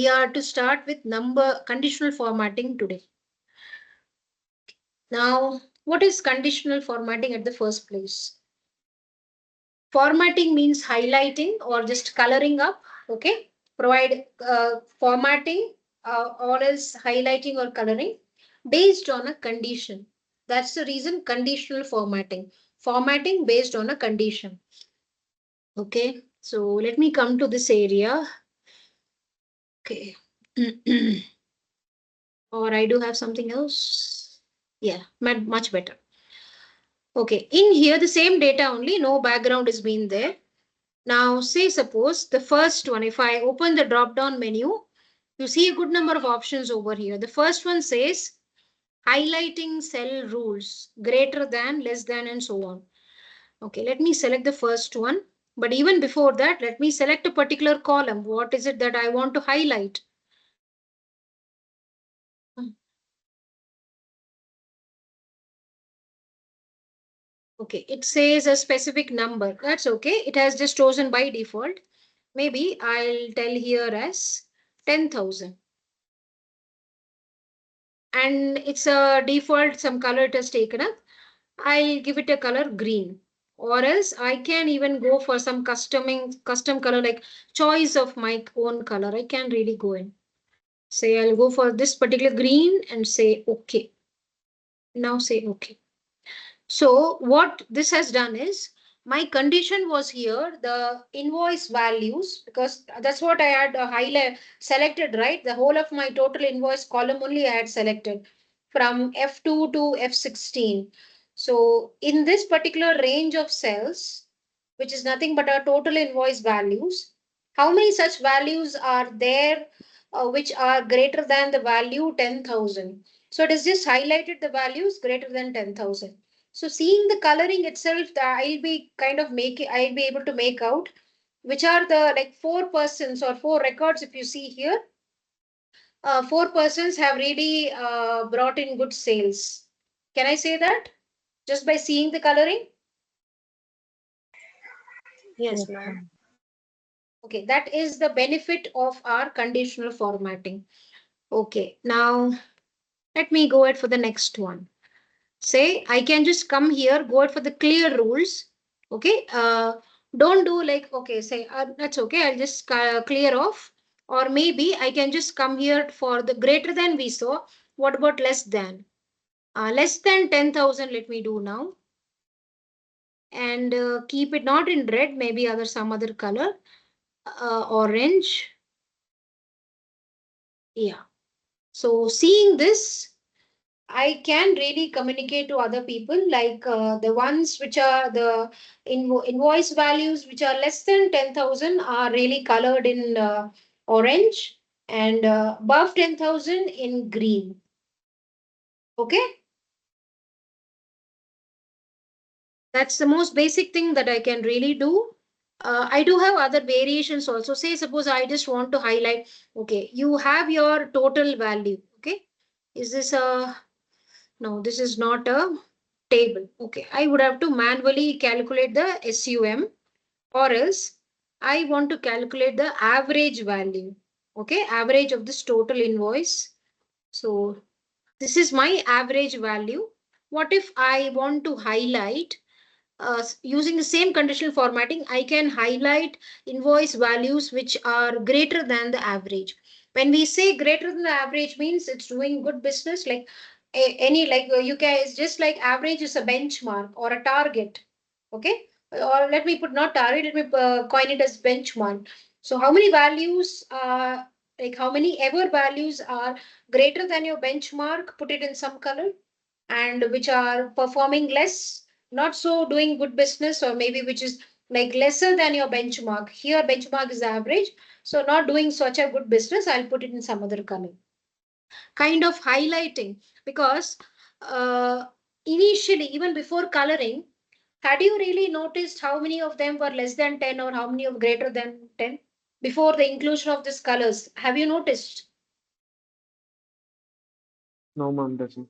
we are to start with conditional formatting today. Now, what is conditional formatting at the first place? Formatting means highlighting or just coloring up. Okay, provide formatting or else highlighting or coloring based on a condition. That's the reason conditional formatting. Formatting based on a condition. Okay, so let me come to this area. Okay. Or I do have something else. Yeah, much better. Okay, in here the same data only, no background is being there. Now say suppose the first one, if I open the drop down menu, you see a good number of options over here. The first one says highlighting cell rules, greater than, less than, and so on. Okay, let me select the first one. But even before that, let me select a particular column. What is it that I want to highlight? Okay, it says a specific number. That's okay. It has just chosen by default. Maybe I'll tell here as 10,000. And it's a default, some color it has taken up. I'll give it a color green. Or else I can even go for some custom color, like choice of my own color. I can really go in. Say I'll go for this particular green and say okay. Now say okay. So what this has done is my condition was here, the invoice values, because that's what I had selected, right? The whole of my total invoice column only I had selected from F2 to F16. So in this particular range of cells, which is nothing but our total invoice values, how many such values are there which are greater than the value 10,000? So it has just highlighted the values greater than 10,000. So seeing the coloring itself, I'll be able to make out which are the like 4 persons or 4 records. If you see here, 4 persons have really brought in good sales. Can I say that just by seeing the coloring? Yes, ma'am. Okay, that is the benefit of our conditional formatting. Okay, now let me go ahead for the next one. Say I can just come here, go out for the clear rules. Okay, don't do like, okay, say that's okay, I'll just clear off. Or maybe I can just come here for the greater than we saw. What about less than? Less than 10,000, let me do now. And keep it not in red, maybe some other color, orange. Yeah. So seeing this, I can really communicate to other people, like the ones which are the invoice values which are less than 10,000 are really colored in orange, and above 10,000 in green. Okay. That's the most basic thing that I can really do. I do have other variations also. Say, suppose I just want to highlight, okay, you have your total value. Okay. Is this a, no, this is not a table. Okay, I would have to manually calculate the SUM, or else I want to calculate the average value. Okay, average of this total invoice. So this is my average value. What if I want to highlight using the same conditional formatting? I can highlight invoice values which are greater than the average. When we say greater than the average means it's doing good business, like any, like you can, it's just like average is a benchmark or a target. Okay, or let me put not target, let me coin it as benchmark. So how many values like how many ever values are greater than your benchmark, put it in some color, and which are performing less, not so doing good business, or maybe which is like lesser than your benchmark. Here benchmark is average, so not doing such a good business, I'll put it in some other color. Kind of highlighting, because initially, even before coloring, had you really noticed how many of them were less than 10 or how many of greater than 10 before the inclusion of these colors? Have you noticed? No, ma'am, doesn't.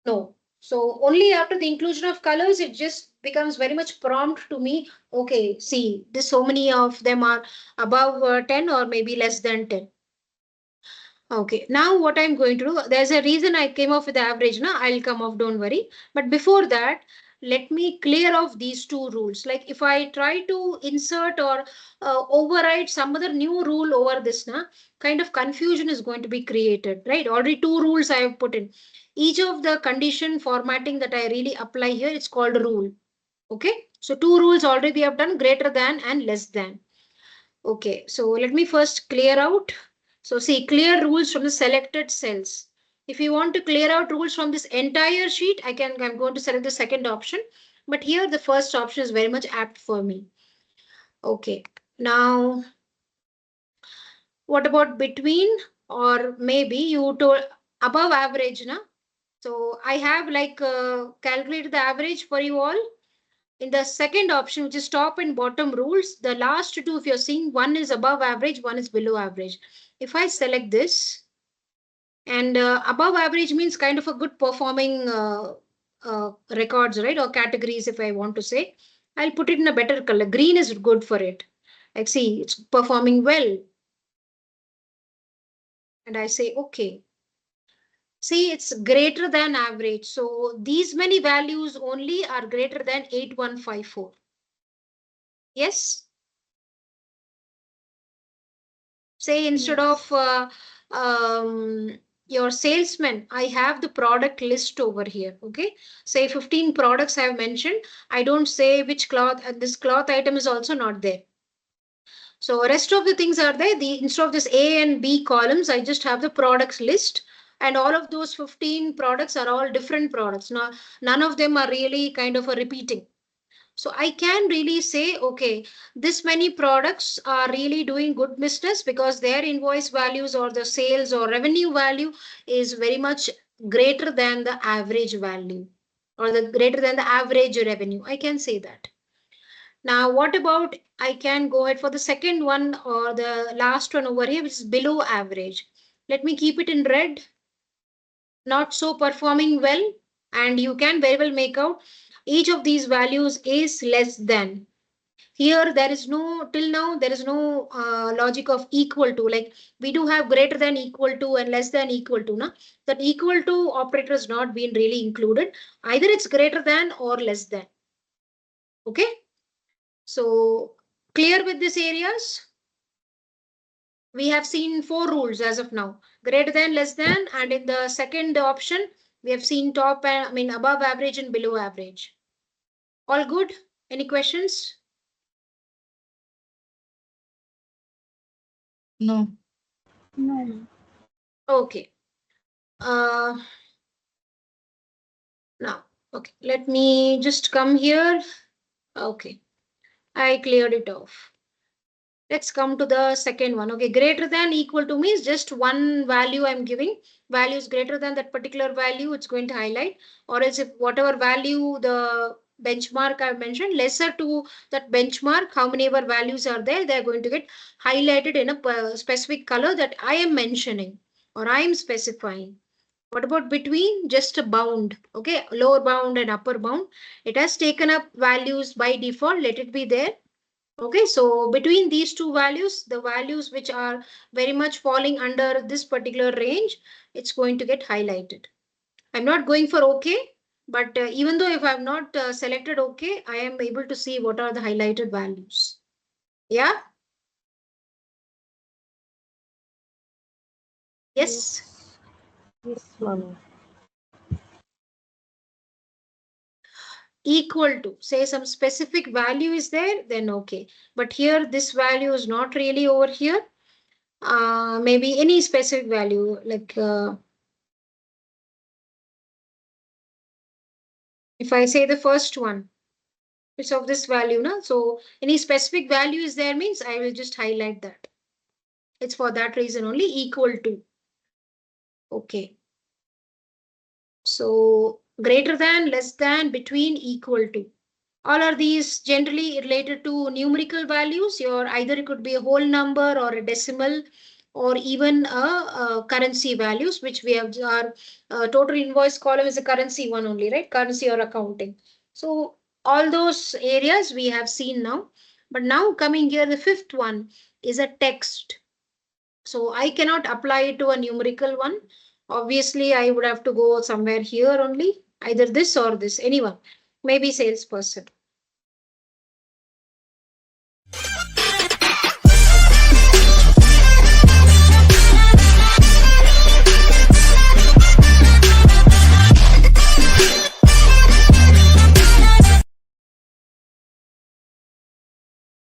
No. So only after the inclusion of colors, it just becomes very much prompt to me. Okay, see, this so many of them are above 10 or maybe less than 10. Okay, now what I'm going to do, there's a reason I came off with the average. Now I'll come off, don't worry. But before that, let me clear off these two rules. Like if I try to insert or override some other new rule over this, now kind of confusion is going to be created, right? Already two rules I have put in. Each of the condition formatting that I really apply here, it's called a rule. Okay, so two rules already we have done, greater than and less than. Okay, so let me first clear out. So see, clear rules from the selected cells. If you want to clear out rules from this entire sheet, I'm going to select the second option. But here the first option is very much apt for me. Okay, now what about between, or maybe you told above average, na? So I have like calculated the average for you all. In the second option, which is top and bottom rules, the last two, if you're seeing, one is above average, one is below average. If I select this, and above average means kind of a good performing records, right? Or categories, if I want to say. I'll put it in a better color. Green is good for it. Like, see, it's performing well. And I say, okay. See, it's greater than average. So these many values only are greater than 8154. Yes? Say instead of your salesman, I have the product list over here. Okay, say 15 products I have mentioned. I don't say which cloth, and this cloth item is also not there. So rest of the things are there. Instead of this A and B columns, I just have the products list, and all of those 15 products are all different products. Now, none of them are really kind of a repeating. So I can really say, okay, this many products are really doing good business because their invoice values or the sales or revenue value is very much greater than the average value, or the greater than the average revenue. I can say that. Now, what about, I can go ahead for the second one or the last one over here, which is below average. Let me keep it in red, not so performing well. And you can very well make out each of these values is less than. Here there is no, till now there is no logic of equal to, like we do have greater than equal to and less than equal to. Na? That equal to operator has not been really included. Either it's greater than or less than. Okay, so clear with these areas? We have seen four rules as of now: greater than, less than, and in the second option we have seen top and, I mean, above average and below average. All good? Any questions? No. No. Okay. uh Now, okay, let me just come here. Okay, I cleared it off. Let's come to the second one. Okay, greater than, equal to means just one value I'm giving. Value is greater than that particular value, it's going to highlight. Or else if whatever value the benchmark I've mentioned, lesser to that benchmark, how many ever values are there, they're going to get highlighted in a specific color that I am mentioning or I am specifying. What about between? Just a bound. Okay, lower bound and upper bound. It has taken up values by default. Let it be there. Okay, so between these two values, the values which are very much falling under this particular range, it's going to get highlighted. I'm not going for OK, but even though if I'm not selected OK, I am able to see what are the highlighted values. Yeah. Yes. Yes. Yes, mommy. Equal to, say some specific value is there, then okay. But here this value is not really over here. Maybe any specific value, like if I say the first one, it's of this value, na? So any specific value is there means I will just highlight that. It's for that reason only, equal to. Okay. So greater than, less than, between, equal to. All are these generally related to numerical values. Your either it could be a whole number or a decimal or even a currency values, which we have our total invoice column is a currency one only, right? Currency or accounting. So all those areas we have seen now. But now coming here, the fifth one is a text. So I cannot apply it to a numerical one. Obviously, I would have to go somewhere here only, either this or this, anyone, maybe salesperson.